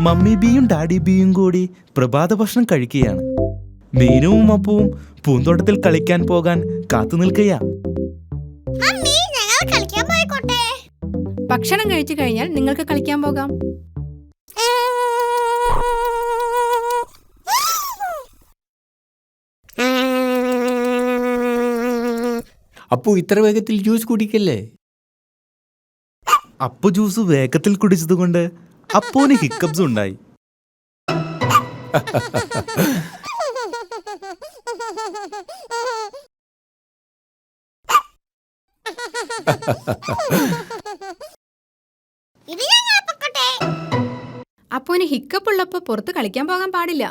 Mummy ബിയും daddy ബിയും കൂടി പ്രഭാത ഭക്ഷണം കഴിക്കുകയാണ്. മീനുവും അപ്പുവും പൂന്തോട്ടത്തിൽ കളിക്കാൻ പോകാൻ കാത്തു നിൽക്കുകയാ. ഭക്ഷണം കഴിച്ചു കഴിഞ്ഞാൽ നിങ്ങൾക്ക് കളിക്കാൻ പോകാം. അപ്പു ഇത്ര വേഗത്തിൽ ജ്യൂസ് കുടിക്കല്ലേ? അപ്പു ജ്യൂസ് വേഗത്തിൽ കുടിച്ചതുകൊണ്ട് അപ്പുവിന് ഹിക്കപ്സ് ഉണ്ടായി. അപ്പുവിന് ഹിക്കപ്പ് ഉള്ളപ്പോ പുറത്ത് കളിക്കാൻ പോകാൻ പാടില്ല.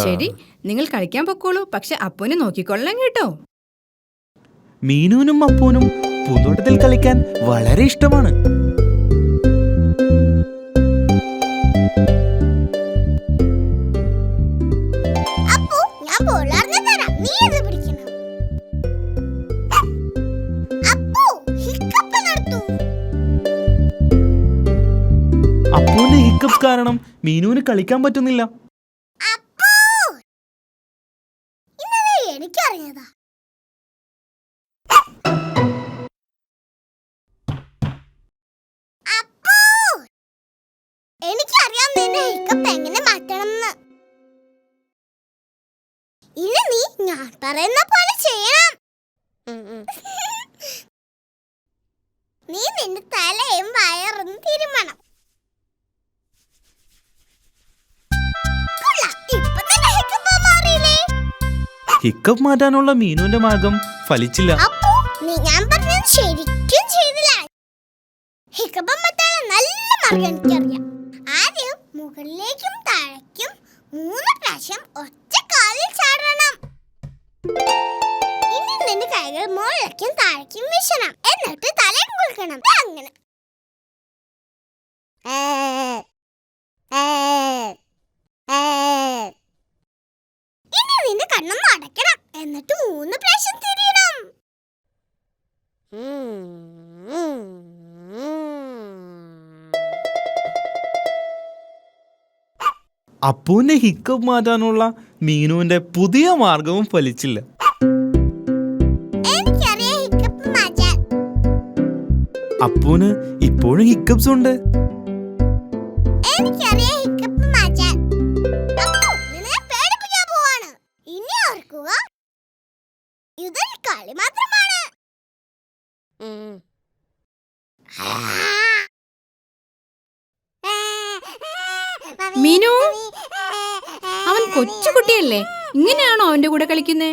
ശരി, നിങ്ങൾ കളിക്കാൻ പൊക്കോളൂ. പക്ഷെ അപ്പുവിനെ നോക്കിക്കൊള്ളാം കേട്ടോ. മീനുവിനും അപ്പുവിനും പൂന്തോട്ടത്തിൽ കളിക്കാൻ വളരെ ഇഷ്ടമാണ്. അപ്പുവിന്റെ ഹിക്കപ്സ് കാരണം മീനുവിന് കളിക്കാൻ പറ്റുന്നില്ല. എനിക്കറിയാതാ. എനിക്കറിയാം നിന്റെ ഹിക്കപ്പ് എങ്ങനെ മാറ്റണമെന്ന്. ഇനി നീ ഞാൻ പറയുന്ന പോലെ ചെയ്യണം. നീ നിന്റെ തലയും വയറും തിരുമണം. ഹിക്കപ്പ് മാറ്റാനുള്ള മീനുവിന്റെ മാർഗം ഫലിച്ചില്ല. ഞാൻ പറഞ്ഞത് ശരിക്കും ചെയ്തില്ല. ഹിക്കപ്പ് മാറ്റാനുള്ള നല്ല മാർഗം എനിക്കറിയാം. ആദ്യം മുകളിലേക്കും താഴേക്കും 3 പ്രാവശ്യം ഒറ്റ കാലിൽ ചാടണം. ഇനി നിന്റെ കൈകൾ മുകളിലേക്കും താഴേക്കും വീശണം. എന്നിട്ട് തലയും കുളിക്കണം. അങ്ങനെ ഇനി നിന്റെ കണ്ണൊന്ന് അടയ്ക്കണം. എന്നിട്ട് 3 പ്രാവശ്യം തിരിയണം. അപ്പുവിന്റെ ഹിക്കപ്പ് മാറ്റാനുള്ള മീനുവിന്റെ പുതിയ മാർഗവും ഫലിച്ചില്ല. അപ്പുവിന് ഇപ്പോഴും ഹിക്കപ്സ് ഉണ്ട്. ഇതൊരു കളി മാത്രമാണ്. മീനു, അവൻ കൊച്ചുകുട്ടിയല്ലേ, ഇങ്ങനെയാണോ അവന്റെ കൂടെ കളിക്കുന്നേ?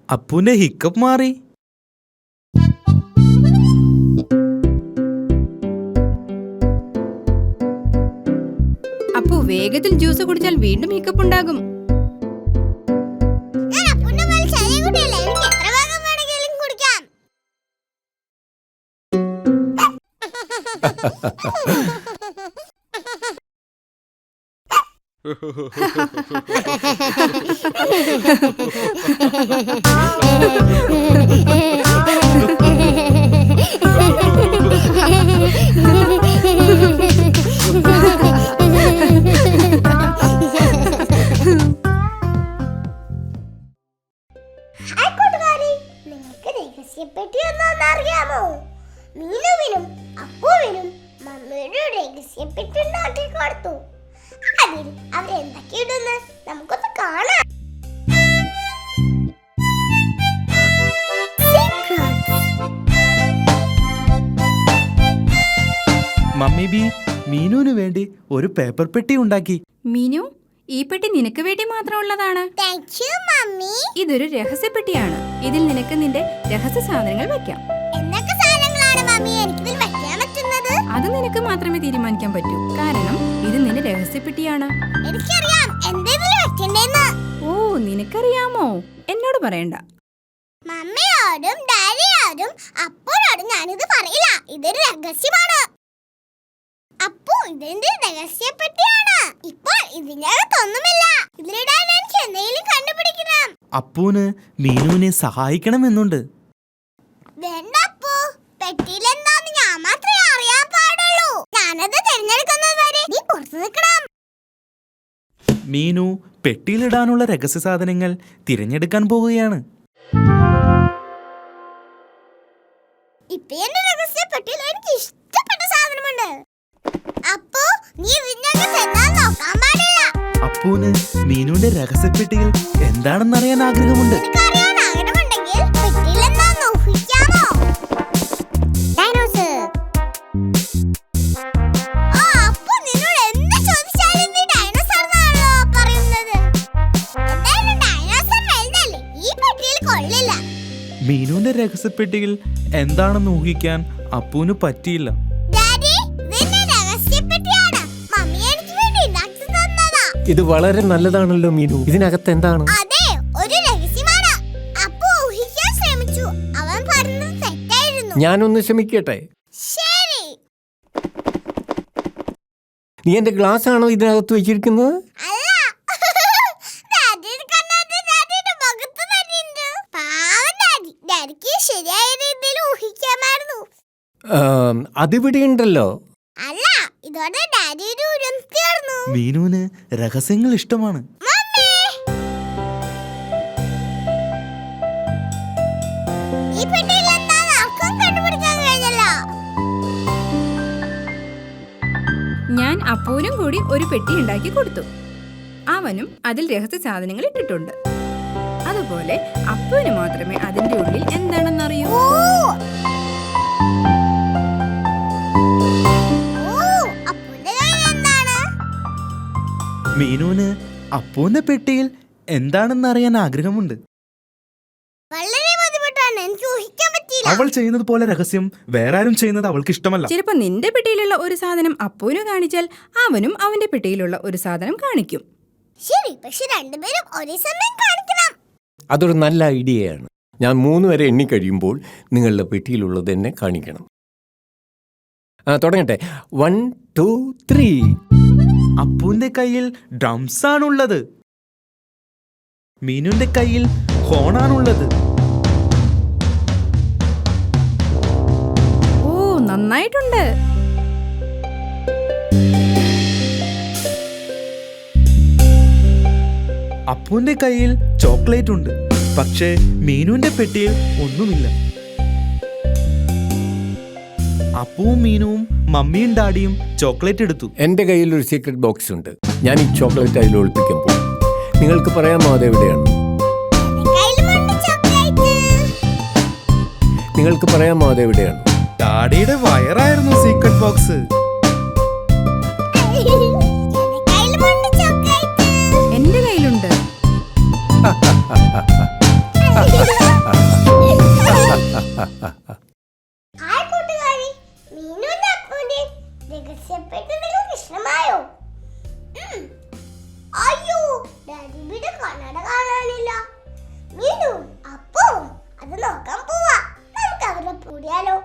അപ്പുവിന്റെ ഹിക്കപ്പ് മാറി. അപ്പു വേഗത്തിൽ ജ്യൂസ് കുടിച്ചാൽ വീണ്ടും ഹിക്കപ്പ് ഉണ്ടാകും. മീനുവിനും അപ്പുവിനും മമ്മിയുടെ രഹസ്യപ്പെട്ടി ഉണ്ടാക്കി കൊടുത്തു. അതിൽ അവരെന്തൊക്കെയിടുന്ന് നമുക്കൊന്ന് കാണാം. മമ്മി ബി മീനുവിന് വേണ്ടി ഒരു പേപ്പർ പെട്ടി ഉണ്ടാക്കി. മീനു, ഈ പെട്ടി നിനക്ക് വേണ്ടി മാത്രമുള്ളതാണ്. ഇതൊരു രഹസ്യപ്പെട്ടിയാണ്. ഇതിൽ നിനക്ക് നിന്റെ രഹസ്യ സാധനങ്ങൾ വെക്കാം. അത് നിനക്ക് മാത്രമേ തീരുമാനിക്കാൻ പറ്റൂ. കാരണം ഇത് നിന്റെ രഹസ്യപ്പെട്ടിയാണ്. ഓ, നിനക്കറിയാമോ? എന്നോട് പറയണ്ട. മമ്മിയോടും ഡാഡിയോടും അപ്പോഴോടും ഞാനിത് പറയില്ല. ഇതൊരു രഹസ്യമാണ്. അപ്പോ ഇതിന്റെ രഹസ്യപ്പെട്ടിയാണ്. ഇപ്പോൾ ഇതിനകത്തൊന്നുമില്ല. ഇതിലിടാൻ എനിക്ക് എന്തെങ്കിലും കണ്ടുപിടിക്കണം. അപ്പൂന് മീനുവിനെ സഹായിക്കണമെന്നുണ്ട്. വേണ്ട അപ്പു, പെട്ടിയിൽ എന്താന്ന് ഞാൻ മാത്രമേ അറിയാൻ പാടുള്ളൂ. ഞാനത് തിരഞ്ഞെടുക്കുന്നത് വരെ നീ പുറത്തു നിൽക്കണം. മീനു പെട്ടിയിലിടാനുള്ള രഹസ്യ സാധനങ്ങൾ തിരഞ്ഞെടുക്കാൻ പോവുകയാണ്. ഇപ്പൊ എന്റെ രഹസ്യപ്പെട്ടിയിൽ എനിക്ക് ഇഷ്ടപ്പെട്ട സാധനമുണ്ട്. അപ്പോ നീ ഇതിനകത്ത് എന്താന്ന് നോക്കാൻ പാടില്ല. അപ്പൂന് മീനുവിന്റെ രഹസ്യപ്പെട്ടിയിൽ എന്താണെന്നറിയാൻ ആഗ്രഹമുണ്ട്. നിനക്കറിയാൻ ആഗ്രഹമുണ്ടെങ്കിൽ പെട്ടിയിൽ എന്താന്ന് ഊഹിക്കാമോ? ഡൈനോസർ. ആ, അപ്പു നിന്നോട് എന്ത് ചോദിച്ചാലും നീ ഡൈനോസർ എന്നാണല്ലോ പറയുന്നത്. എന്തായാലും ഡൈനോസർ വലുതല്ലേ, ഈ പെട്ടിയിൽ കൊള്ളില്ല. മീനുവിന്റെ രഹസ്യപ്പെട്ടിയിൽ എന്താണെന്ന് ഊഹിക്കാൻ അപ്പൂന് പറ്റിയില്ല. ഡാഡി, ഇതെന്റെ രഹസ്യപ്പെട്ടിയാണ്. മമ്മി എനിക്ക് വേണ്ടി ഉണ്ടാക്കി തന്നതാ. ഇത് വളരെ നല്ലതാണല്ലോ മീനു. ഇതിനകത്ത് എന്താണ്? അതെ, ഒരു രഹസ്യമാണ്. അപ്പു ഊഹിക്കാൻ ശ്രമിച്ചു. അവൻ പറഞ്ഞത് തെറ്റായിരുന്നു. ഞാനൊന്ന് ശ്രമിക്കട്ടെ. ശരി. നീ എന്റെ ഗ്ലാസ് ആണോ ഇതിനകത്ത് വെച്ചിരിക്കുന്നത്? അല്ല. ഡാഡിയുടെ കണ്ണാടി ഡാഡിയുടെ മുഖത്ത് തന്നെയുണ്ട്. പാവം ഡാഡി. ഡാഡിക്ക് ശരിയായ രീതിയിൽ ഊഹിക്കാമായിരുന്നു. അതിവിടെ ഉണ്ടല്ലോ. അല്ല, ഇതോടെ ഡാഡിയുടെ ഉരം തീർന്നു. മീനുവിന് രഹസ്യങ്ങൾ ഇഷ്ടമാണ്. മമ്മി, ഈ പെട്ടിയിൽ എന്താന്ന് ആർക്കും കണ്ടുപിടിക്കാൻ കഴിഞ്ഞല്ലോ. ഞാൻ അപ്പൂനും കൂടി ഒരു പെട്ടി ഉണ്ടാക്കി കൊടുത്തു. അവനും അതിൽ രഹസ്യ സാധനങ്ങൾ ഇട്ടിട്ടുണ്ട്. അതുപോലെ അപ്പുവിന് മാത്രമേ അതിന്റെ ഉള്ളിൽ എന്താണെന്നറിയൂ. ഓ, അപ്പുവിന്റെ കയ്യിൽ എന്താണ്? മീനുവിന് അപ്പൂന്റെ പെട്ടിയിൽ എന്താണെന്നറിയാൻ ആഗ്രഹമുണ്ട്. വളരെ ബുദ്ധിമുട്ടാണ്, എനിക്ക് ഊഹിക്കാൻ പറ്റിയില്ല. അവൾ ചെയ്യുന്നത് പോലെ രഹസ്യം വേറെ ആരും ചെയ്യുന്നത് അവൾക്ക് ഇഷ്ടമല്ല. ചിലപ്പോ നിന്റെ പെട്ടിയിലുള്ള ഒരു സാധനം അപ്പുവിന് കാണിച്ചാൽ അവനും അവന്റെ പെട്ടിയിലുള്ള ഒരു സാധനം കാണിക്കും. ശരി, പക്ഷെ രണ്ടുപേരും ഒരേ സമയം കാണിക്കണം. അതൊരു നല്ല ഐഡിയയാണ്. ഞാൻ 3 വരെ എണ്ണി കഴിയുമ്പോൾ നിങ്ങളുടെ പെട്ടിയിലുള്ളത് എന്നെ കാണിക്കണം. തുടങ്ങട്ടെ. 1 2 3. അപ്പൂന്റെ കയ്യിൽ ഡ്രംസ് ആണുള്ളത്. മീനുവിന്റെ കയ്യിൽ ഹോണാണുള്ളത്. ഓ, നന്നായിട്ടുണ്ട്. അപ്പൂന്റെ കയ്യിൽ ചോക്ലേറ്റ് ഉണ്ട്. പക്ഷേ മീനുവിന്റെ പെട്ടിയിൽ ഒന്നുമില്ല. അപ്പുവും മീനുവും മമ്മിയും ഡാഡിയും ചോക്ലേറ്റ് എടുത്തു. എൻ്റെ കയ്യിൽ ഒരു സീക്രട്ട് ബോക്സ് ഉണ്ട്. ഞാൻ ഈ ചോക്ലേറ്റ് അതിൽ ഒളിപ്പിക്കാൻ പോകും. നിങ്ങൾക്ക് പറയാമോ അതെവിടെയാണ്? കയ്യിലുമുണ്ട് ചോക്ലേറ്റ്. നിങ്ങൾക്ക് പറയാമോ അതെവിടെയാണ്? ഡാഡിയുടെ വയറായിരുന്നു സീക്രട്ട് ബോക്സ്. കയ്യിലുമുണ്ട് ചോക്ലേറ്റ്. എന്റെ കയ്യിലുണ്ട്. ഹായ് കൂട്ടുകാരി, മീനുവിന്റെ അപ്പുവിന്റെയും രഹസ്യപ്പെട്ടി നിങ്ങൾക്ക് ഇഷ്ടമായോ? അയ്യോ, ഡാഡിയുടെ കണ്ണട കാണാനില്ല. മീനു, അപ്പുവും അത് നോക്കാൻ പോവാ. നമുക്ക് അവരെ കൂടിയാലോ?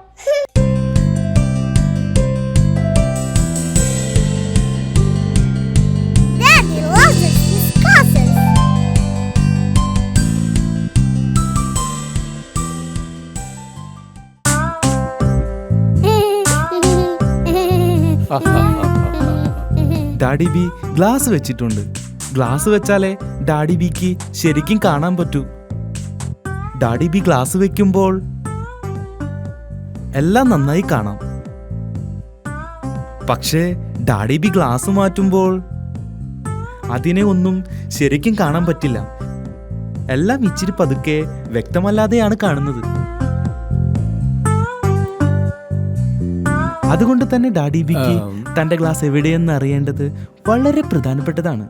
Daddy loves his classes. Daddy B glass വെച്ചിട്ടുണ്ട്. ഗ്ലാസ് വെച്ചാലേ ഡാഡി ബിക്ക് ശരിക്കും കാണാൻ പറ്റൂ. ഡാഡി ബി ഗ്ലാസ് വെക്കുമ്പോൾ എല്ലാം നന്നായി കാണാം. പക്ഷേ ഡാഡി ബി ഗ്ലാസ് മാറ്റുമ്പോൾ അതിനെ ഒന്നും ശരിക്കും കാണാൻ പറ്റില്ല. എല്ലാം ഇച്ചിരി പതുക്കെ വ്യക്തമല്ലാതെയാണ് കാണുന്നത്. അതുകൊണ്ട് തന്നെ ഡാഡി ബിക്ക് തന്റെ ഗ്ലാസ് എവിടെയെന്ന് അറിയേണ്ടത് വളരെ പ്രധാനപ്പെട്ടതാണ്.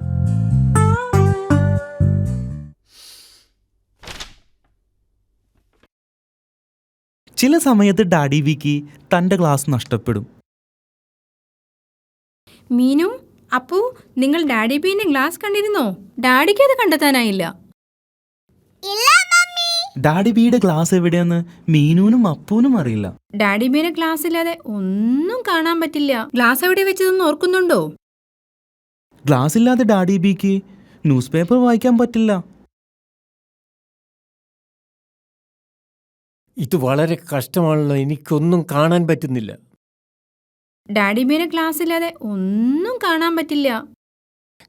ചില സമയത്ത് ഡാഡി ബിക്ക് തന്റെ ഗ്ലാസ് നഷ്ടപ്പെടും. മീനു, അപ്പു, നിങ്ങൾ ഡാഡി ബീന്റെ ഗ്ലാസ് കണ്ടിരുന്നോ? ഡാഡിക്ക് അത് കണ്ടെത്താനായില്ല. ഇല്ല മമ്മി. ഡാഡി ബിയുടെ ഗ്ലാസ് എവിടെയെന്ന് മീനുവിനും അപ്പൂനും അറിയില്ല. ഡാഡി ബിയുടെ ഗ്ലാസ് ഇല്ലാതെ ഒന്നും കാണാൻ പറ്റില്ല. ഗ്ലാസ് എവിടെ വെച്ചതെന്ന് ഓർക്കുന്നുണ്ടോ? ഗ്ലാസ് ഇല്ലാതെ ഡാഡി ബിക്ക് ന്യൂസ് പേപ്പർ വായിക്കാൻ പറ്റില്ല. ഇത് വളരെ കഷ്ടമാണല്ലോ, എനിക്കൊന്നും കാണാൻ പറ്റുന്നില്ല. ഡാഡി ബിയുടെ ഗ്ലാസ് ഇല്ലാതെ ഒന്നും കാണാൻ പറ്റില്ല.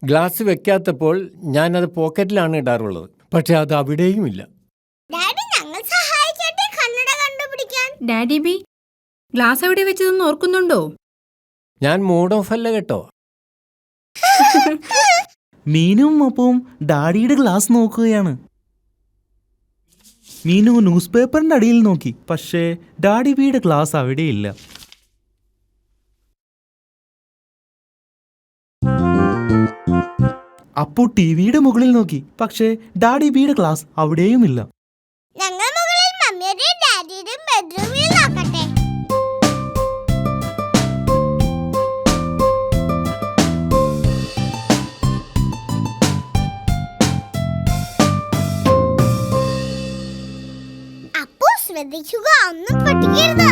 ഗ്ലാസ് വെക്കാത്തപ്പോൾ ഞാനത് പോക്കറ്റിലാണ് ഇടാറുള്ളത്, പക്ഷെ അത് അവിടെയും ഇല്ല. ഡാഡി ഞങ്ങൾ സഹായിക്കട്ടെ കണ്ണട കണ്ടുപിടിക്കാൻ. ഡാഡി ബി ഗ്ലാസ് എവിടെ വെച്ചതെന്ന് ഓർക്കുന്നുണ്ടോ? ഞാൻ മൂഡ് ഓഫ് അല്ല കേട്ടോ. മീനും അപ്പവും ഡാഡിയുടെ ഗ്ലാസ് നോക്കുകയാണ്. മീനു ന്യൂസ് പേപ്പറിന്റെ അടിയിൽ നോക്കി, പക്ഷേ ഡാഡി ബിയുടെ ഗ്ലാസ് അവിടെയില്ല. അപ്പു ടിവിയുടെ മുകളിൽ നോക്കി, പക്ഷേ ഡാഡി ബിയുടെ ഗ്ലാസ് അവിടെയുമില്ല. ഞങ്ങൾ മുകളിൽ മമ്മിയുടെയും ഡാഡിയുടെയും ബെഡ്റൂമിൽ നോക്കട്ടെ. അപ്പോ ശ്രദ്ധിക്കുക, ഒന്നും പൊട്ടിക്കരുത്.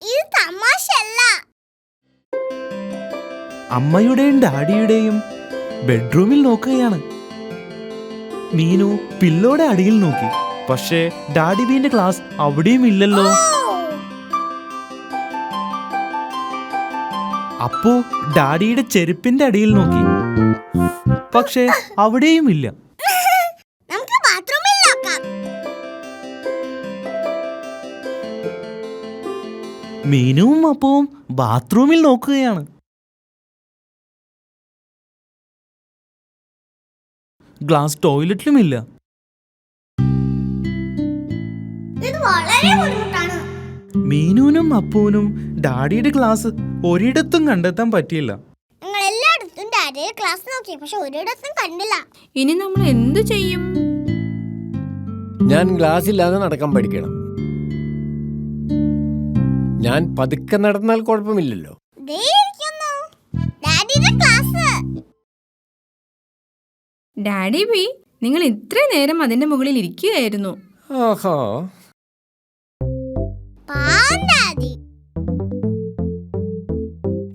ഇത് തമാശയല്ല. അമ്മയുടെയും ഡാഡിയുടെയും ബെഡ്റൂമിൽ നോക്കുകയാണ്. മീനു പില്ലോടെ അടിയിൽ നോക്കി, പക്ഷേ ഡാഡി ബീന്റെ ഗ്ലാസ് അവിടെയും ഇല്ലല്ലോ. അപ്പോ ഡാഡിയുടെ ചെരുപ്പിന്റെ അടിയിൽ നോക്കി, പക്ഷേ അവിടെയും ഇല്ല. നമുക്ക് ബാത്റൂമിൽ നോക്കാം. മീനുവും അപ്പവും ബാത്റൂമിൽ നോക്കുകയാണ്. ഗ്ലാസ് ടോയ്ലറ്റിലുമില്ല. ഇത് വളരെ ബുദ്ധിമുട്ടാണ്. മീനുവിനും അപ്പൂനും ഡാഡിയുടെ ഗ്ലാസ് ഒരിടത്തും കണ്ടെത്താൻ പറ്റിയില്ല. ഞങ്ങൾ എല്ലായിടത്തും ഡാഡിയുടെ ക്ലാസ് നോക്കി, പക്ഷെ ഒരിടത്തും കണ്ടില്ല. ഇനി നമ്മൾ എന്തു ചെയ്യും? ഞാൻ ഗ്ലാസ് ഇല്ലാതെ നടക്കാൻ പഠിക്കണം. ഞാൻ പതുക്കെ നടന്നാൽ കുഴപ്പമില്ലല്ലോ. ദേ ഇരിക്കുന്നു ഡാഡിയുടെ ക്ലാസ്. ഡാഡി ബി നിങ്ങൾ ഇത്രയും നേരം അതിന്റെ മുകളിൽ ഇരിക്കുകയായിരുന്നു. ആഹാ, പാവം ഡാഡി.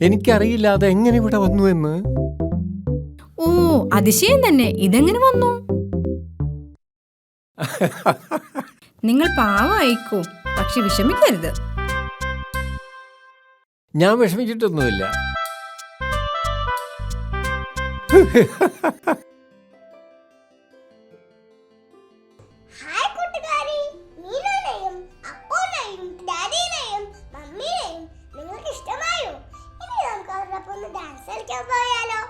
എനിക്കറിയില്ല അത് എങ്ങനെ ഇവിടെ വന്നു എന്ന്. ഓ അതിശയം തന്നെ, ഇതെങ്ങനെ വന്നു? നിങ്ങൾ പാവമായിക്കോ, പക്ഷെ വിഷമിക്കരുത്. ഞാൻ വിഷമിച്ചിട്ടൊന്നുമില്ല. ഹായ് കൂട്ടുകാരി, മീനുവിനെയും അപ്പൂനെയും ഡാഡിയെയും മമ്മിയെയും നിങ്ങൾക്ക് ഇഷ്ടമായോ? ഇനി നമുക്ക് അവരോടൊപ്പം ഒന്ന് ഡാൻസ് കളിക്കാൻ പോയാലോ?